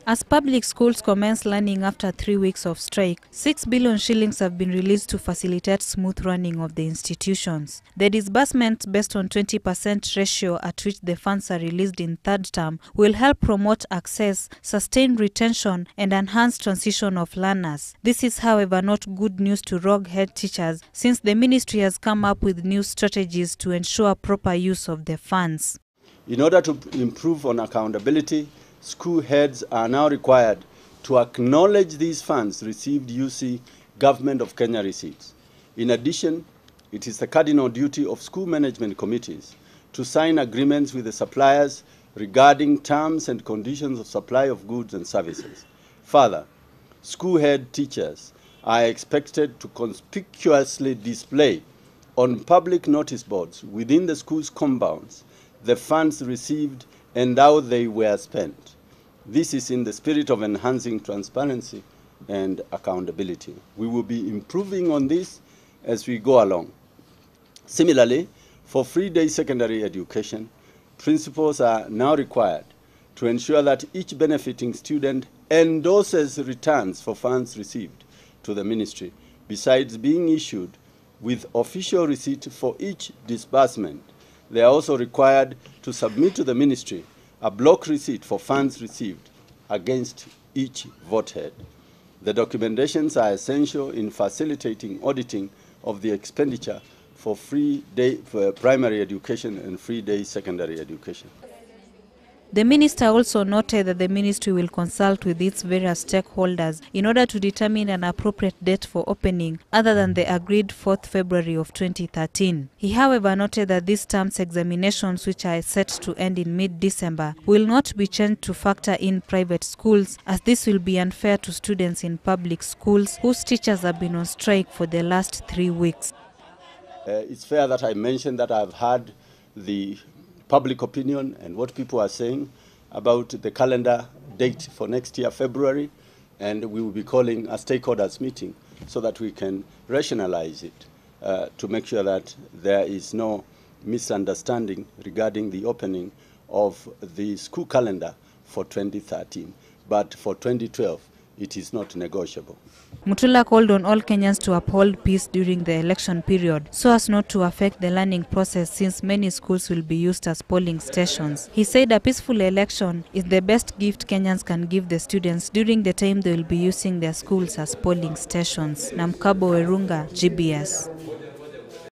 As public schools commence learning after 3 weeks of strike, 6 billion shillings have been released to facilitate smooth running of the institutions. The disbursement, based on 20% ratio at which the funds are released in third term, will help promote access, sustain retention, and enhance transition of learners. This is, however, not good news to rogue head teachers, since the ministry has come up with new strategies to ensure proper use of the funds. In order to improve on accountability, school heads are now required to acknowledge these funds received using Government of Kenya receipts. In addition, it is the cardinal duty of school management committees to sign agreements with the suppliers regarding terms and conditions of supply of goods and services. Further, school head teachers are expected to conspicuously display on public notice boards within the school's compounds the funds received and how they were spent. This is in the spirit of enhancing transparency and accountability. We will be improving on this as we go along. Similarly, for free-day secondary education, principals are now required to ensure that each benefiting student endorses returns for funds received to the ministry, besides being issued with official receipt for each disbursement. They are also required to submit to the ministry a block receipt for funds received against each vote head. The documentations are essential in facilitating auditing of the expenditure for primary education and free-day secondary education. The minister also noted that the ministry will consult with its various stakeholders in order to determine an appropriate date for opening other than the agreed 4th February of 2013. He, however, noted that these terms examinations, which are set to end in mid-December, will not be changed to factor in private schools, as this will be unfair to students in public schools whose teachers have been on strike for the last 3 weeks. It's fair that I mentioned that I've had the public opinion and what people are saying about the calendar date for next year, February, and we will be calling a stakeholders meeting so that we can rationalize it to make sure that there is no misunderstanding regarding the opening of the school calendar for 2013. But for 2012, it is not negotiable. MUTULA called on all Kenyans to uphold peace during the election period so as not to affect the learning process, since many schools will be used as polling stations. He said a peaceful election is the best gift Kenyans can give the students during the time they will be using their schools as polling stations. Namkabo Werunga, GBS.